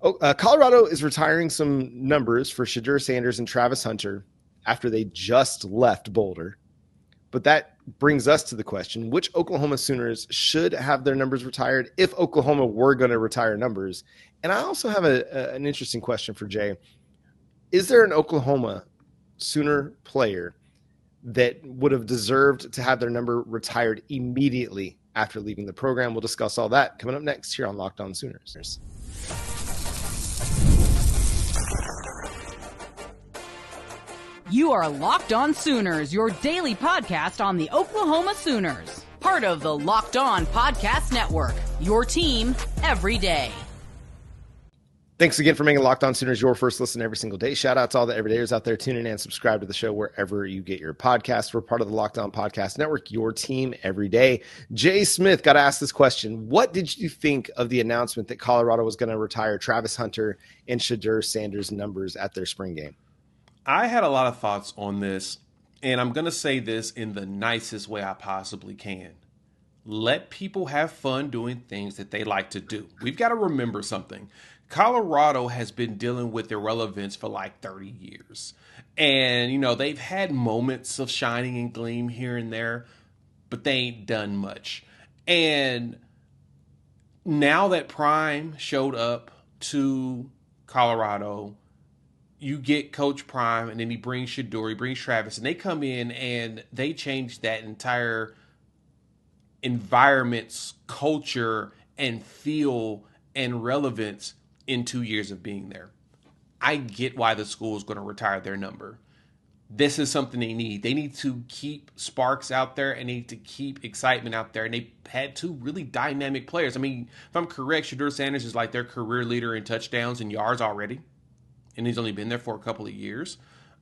Colorado is retiring some numbers for Shedeur Sanders and Travis Hunter after they just left Boulder. But that brings us to the question, which Oklahoma Sooners should have their numbers retired if Oklahoma were going to retire numbers? And I also have an interesting question for Jay. Is there an Oklahoma Sooner player that would have deserved to have their number retired immediately after leaving the program? We'll discuss all that coming up next here on Locked On Sooners. You are Locked On Sooners, your daily podcast on the Oklahoma Sooners. Part of the Locked On Podcast Network, your team every day. Thanks again for making Locked On Sooners your first listen every single day. Shout out to all the everydayers out there tuning in and subscribe to the show wherever you get your podcasts. We're part of the Locked On Podcast Network, your team every day. Jay Smith got asked this question. What did you think of the announcement that Colorado was going to retire Travis Hunter and Shedeur Sanders' numbers at their spring game? I had a lot of thoughts on this, and I'm going to say this in the nicest way I possibly can. Let people have fun doing things that they like to do. We've got to remember something. Colorado has been dealing with irrelevance for like 30 years. And, they've had moments of shining and gleam here and there, but they ain't done much. And now that Prime showed up to Colorado, you get Coach Prime, and then he brings Shedeur, he brings Travis, and they come in and they change that entire environment's culture and feel and relevance in 2 years of being there. I get why the school is going to retire their number. This is something they need. They need to keep sparks out there and need to keep excitement out there. And they had two really dynamic players. I mean, if I'm correct, Shedeur Sanders is like their career leader in touchdowns and yards already. And he's only been there for a couple of years.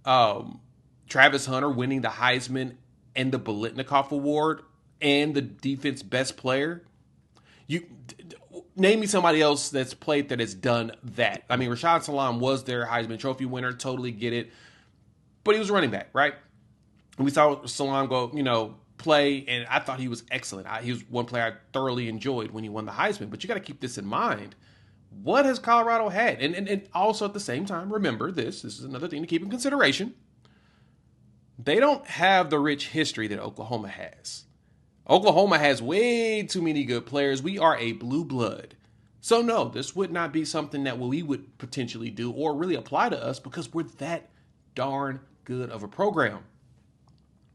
Travis Hunter winning the Heisman and the Biletnikoff Award and the defense best player. You name me somebody else that's played that has done that. I mean, Rashad Salam was their Heisman Trophy winner. Totally get it. But he was a running back, right? And we saw Salam go, play, and I thought he was excellent. He was one player I thoroughly enjoyed when he won the Heisman. But you got to keep this in mind. What has Colorado had? And also at the same time, remember this is another thing to keep in consideration. They don't have the rich history that Oklahoma has. Oklahoma has way too many good players. We are a blue blood. So no, this would not be something that we would potentially do or really apply to us because we're that darn good of a program.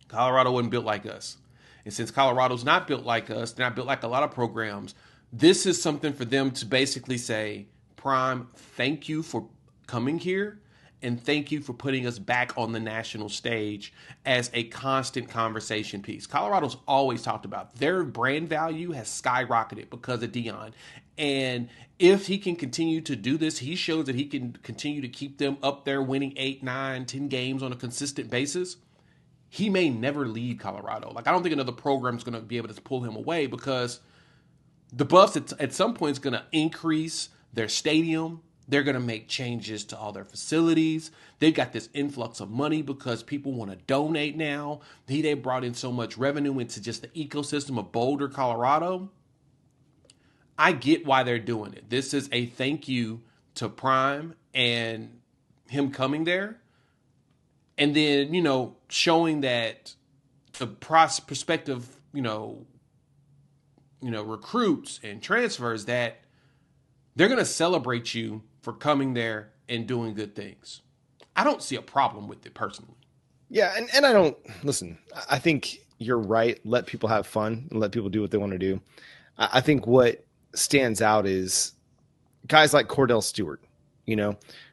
Colorado wasn't built like us. And since Colorado's not built like us, they're not built like a lot of programs, this is something for them to basically say, Prime, thank you for coming here and thank you for putting us back on the national stage as a constant conversation piece. Colorado's always talked about their brand value has skyrocketed because of Deion. And if he can continue to do this, he shows that he can continue to keep them up there winning 8, 9, 10 games on a consistent basis. He may never leave Colorado. I don't think another program is going to be able to pull him away because the Buffs at some point is going to increase their stadium. They're going to make changes to all their facilities. They've got this influx of money because people want to donate now. They brought in so much revenue into just the ecosystem of Boulder, Colorado. I get why they're doing it. This is a thank you to Prime and him coming there. And then, showing that the prospective, recruits and transfers that they're going to celebrate you for coming there and doing good things. I don't see a problem with it personally. Yeah. And I don't listen. I think you're right. Let people have fun and let people do what they want to do. I think what stands out is guys like Cordell Stewart,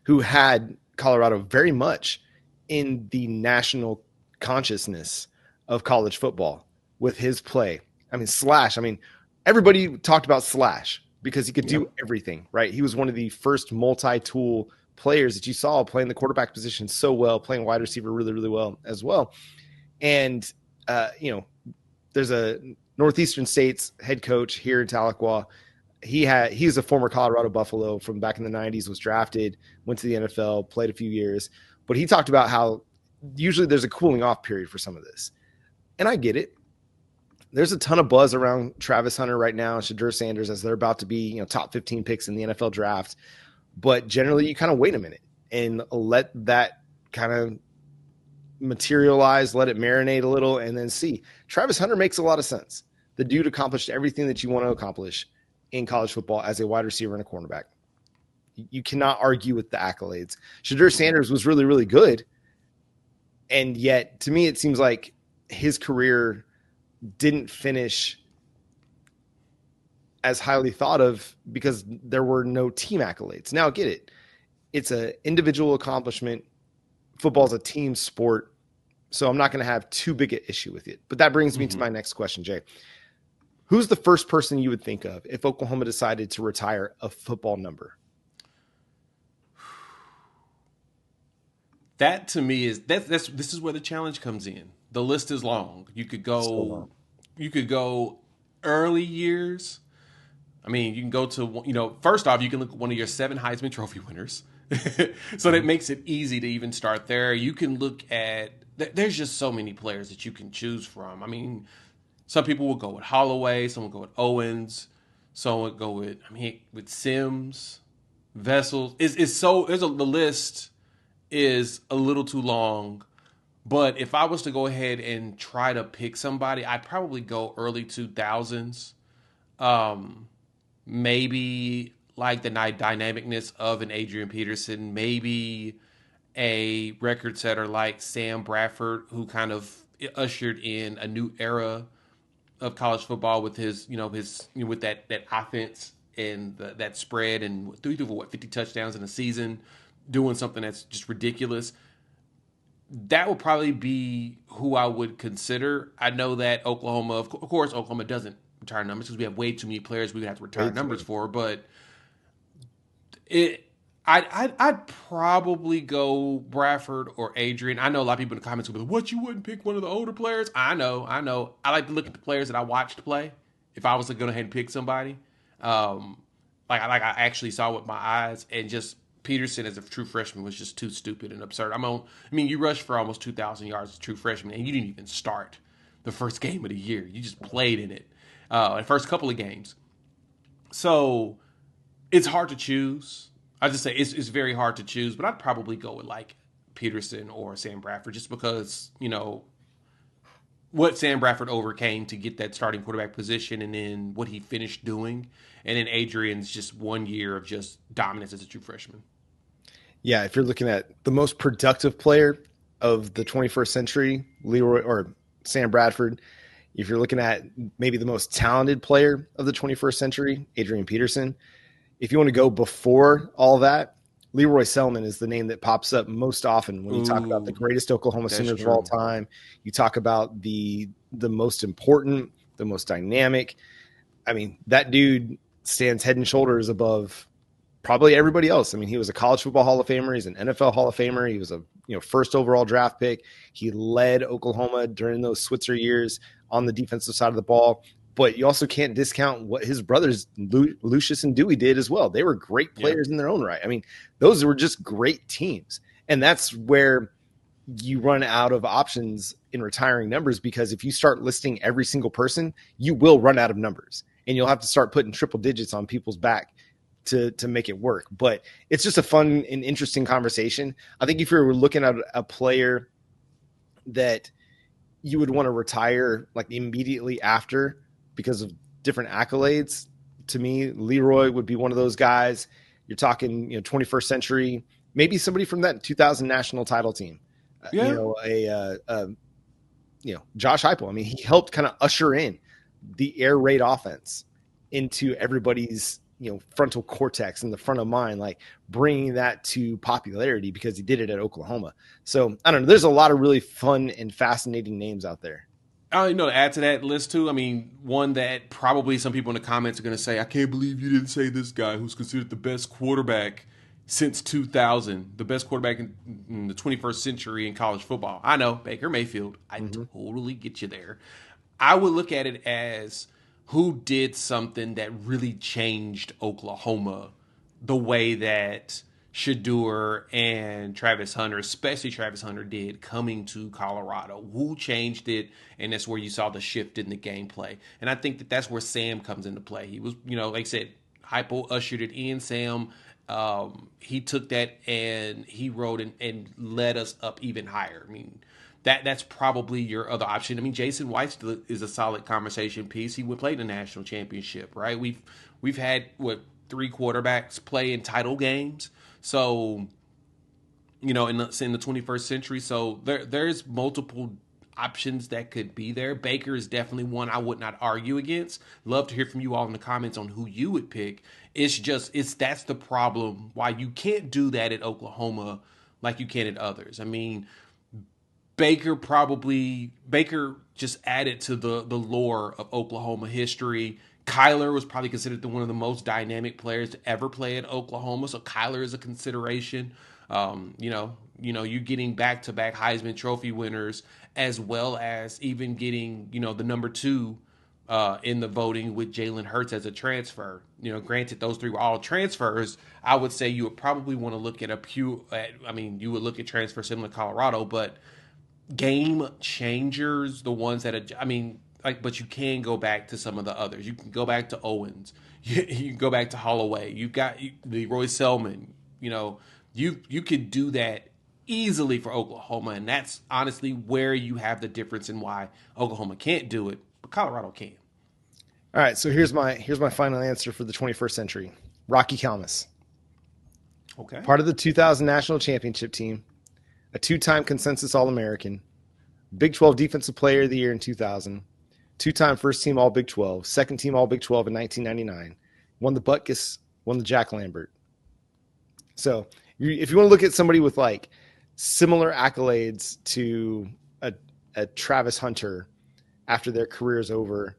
who had Colorado very much in the national consciousness of college football with his play. Slash. Everybody talked about Slash because he could do everything, right? He was one of the first multi-tool players that you saw playing the quarterback position so well, playing wide receiver really, really well as well. And, there's a Northeastern State's head coach here in Tahlequah. He's a former Colorado Buffalo from back in the 90s, was drafted, went to the NFL, played a few years. But he talked about how usually there's a cooling off period for some of this. And I get it. There's a ton of buzz around Travis Hunter right now and Shedeur Sanders as they're about to be, top 15 picks in the NFL draft. But generally, you kind of wait a minute and let that kind of materialize, let it marinate a little, and then see. Travis Hunter makes a lot of sense. The dude accomplished everything that you want to accomplish in college football as a wide receiver and a cornerback. You cannot argue with the accolades. Shedeur Sanders was really, really good. And yet, to me, it seems like his career didn't finish as highly thought of because there were no team accolades. Now, get it. It's an individual accomplishment. Football's a team sport. So I'm not going to have too big an issue with it. But that brings me to my next question, Jay. Who's the first person you would think of if Oklahoma decided to retire a football number? That to me is this is where the challenge comes in. The list is long. You could go early years. I mean, you can go to, first off, you can look at one of your 7 Heisman Trophy winners. So that makes it easy to even start there. You can look at, there's just so many players that you can choose from. I mean, some people will go with Holloway, some will go with Owens, some will go with Sims, Vessels. The list is a little too long. But if I was to go ahead and try to pick somebody, I'd probably go early 2000s. Maybe like the dynamicness of an Adrian Peterson, maybe a record setter like Sam Bradford, who kind of ushered in a new era of college football with with that offense and that spread and 50 touchdowns in a season, doing something that's just ridiculous. That would probably be who I would consider. I know that Oklahoma, of course, Oklahoma doesn't retire numbers because we have way too many players we would have to retire numbers for. But I'd probably go Bradford or Adrian. I know a lot of people in the comments will be like, "What, you wouldn't pick one of the older players?" I know. I like to look at the players that I watched play. If I was to go ahead and pick somebody, like I actually saw with my eyes, and just Peterson as a true freshman was just too stupid and absurd. You rushed for almost 2,000 yards as a true freshman, and you didn't even start the first game of the year. You just played in it, the first couple of games. So it's hard to choose. I just say it's very hard to choose, but I'd probably go with like Peterson or Sam Bradford just because, what Sam Bradford overcame to get that starting quarterback position and then what he finished doing. And then Adrian's just 1 year of just dominance as a true freshman. Yeah, if you're looking at the most productive player of the 21st century, Leroy or Sam Bradford. If you're looking at maybe the most talented player of the 21st century, Adrian Peterson. If you want to go before all that, Leroy Selmon is the name that pops up most often when you talk about the greatest Oklahoma Sooners of all time. You talk about the most important, the most dynamic. I mean, that dude stands head and shoulders above probably everybody else. I mean, he was a college football Hall of Famer. He's an NFL Hall of Famer. He was a first overall draft pick. He led Oklahoma during those Switzer years on the defensive side of the ball. But you also can't discount what his brothers, Lucius and Dewey, did as well. They were great players in their own right. I mean, those were just great teams. And that's where you run out of options in retiring numbers, because if you start listing every single person, you will run out of numbers. And you'll have to start putting triple digits on people's back to make it work. But it's just a fun and interesting conversation. I think if you're looking at a player that you would want to retire like immediately after because of different accolades, to me, Leroy would be one of those guys. You're talking, 21st century, maybe somebody from that 2000 national title team. Josh Heupel. I mean, he helped kind of usher in the air raid offense into everybody's, frontal cortex and the front of mind, like bringing that to popularity because he did it at Oklahoma. So I don't know. There's a lot of really fun and fascinating names out there. To add to that list too, I mean, one that probably some people in the comments are going to say, I can't believe you didn't say this guy who's considered the best quarterback since 2000, the best quarterback in the 21st century in college football. I know, Baker Mayfield. I totally get you there. I would look at it as who did something that really changed Oklahoma the way that Shedeur and Travis Hunter, especially Travis Hunter, did coming to Colorado. Who changed it? And that's where you saw the shift in the gameplay. And I think that's where Sam comes into play. He was, like I said, Heupel ushered it in. Sam he took that and he rode and led us up even higher. I mean, that's probably your other option. I mean, Jason White is a solid conversation piece. He would play the national championship, right? We've had 3 quarterbacks play in title games, so in the 21st century. So there's multiple options that could be there. Baker is definitely one I would not argue against. Love to hear from you all in the comments on who you would pick. That's the problem why you can't do that at Oklahoma like you can at others. I mean, Baker just added to the lore of Oklahoma history. Kyler was probably considered one of the most dynamic players to ever play at Oklahoma, so Kyler is a consideration. You getting back-to-back Heisman Trophy winners, as well as even getting the number 2 in the voting with Jalen Hurts as a transfer. Granted, those 3 were all transfers. I would say you would probably want to look at you would look at transfer similar to Colorado, but game changers, the ones that but you can go back to some of the others. You can go back to Owens. You can go back to Holloway. You've got Leroy Selmon. You could do that easily for Oklahoma, and that's honestly where you have the difference in why Oklahoma can't do it, but Colorado can. All right, so here's my final answer for the 21st century. Rocky Calmus. Okay. Part of the 2000 national championship team, a 2-time consensus All-American, Big 12 Defensive Player of the Year in 2000, 2-time first-team All-Big 12, second-team All-Big 12 in 1999, won the Butkus, won the Jack Lambert. So if you want to look at somebody with like similar accolades to a Travis Hunter after their career is over,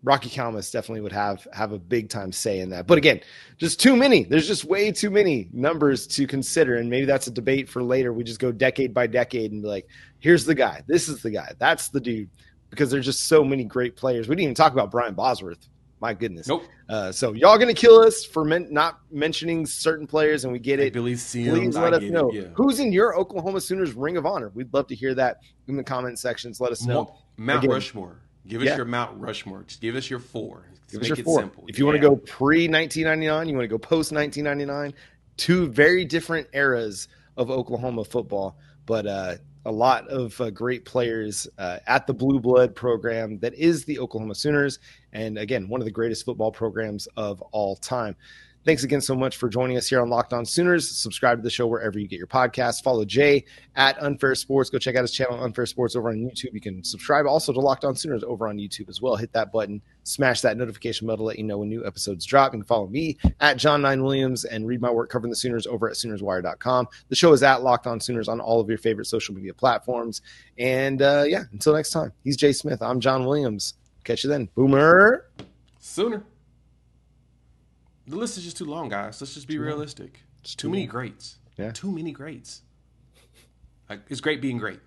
Rocky Calmus definitely would have a big time say in that. But again, just too many. There's just way too many numbers to consider. And maybe that's a debate for later. We just go decade by decade and be like, here's the guy. This is the guy. That's the dude. Because there's just so many great players. We didn't even talk about Brian Bosworth. My goodness. Nope. So y'all going to kill us for not mentioning certain players, and we get it. Billy Sims, please let us know. Yeah. Who's in your Oklahoma Sooners Ring of Honor. We'd love to hear that in the comment sections. Let us know. Mount Rushmore. Give us your Mount Rushmore. Just give us your 4. Give us your 4. Simple. If you want to go pre-1999, you want to go post-1999, 2 very different eras of Oklahoma football, but a lot of great players at the Blue Blood program that is the Oklahoma Sooners. And again, one of the greatest football programs of all time. Thanks again so much for joining us here on Locked On Sooners. Subscribe to the show wherever you get your podcasts. Follow Jay at Unfair Sports. Go check out his channel, Unfair Sports, over on YouTube. You can subscribe also to Locked On Sooners over on YouTube as well. Hit that button, smash that notification bell to let you know when new episodes drop. You can follow me at John9Williams and read my work covering the Sooners over at SoonersWire.com. The show is at Locked On Sooners on all of your favorite social media platforms. And until next time, he's Jay Smith. I'm John Williams. Catch you then. Boomer. Sooner. The list is just too long, guys. Let's just be realistic. Too many greats. Yeah. Too many greats. It's great being great.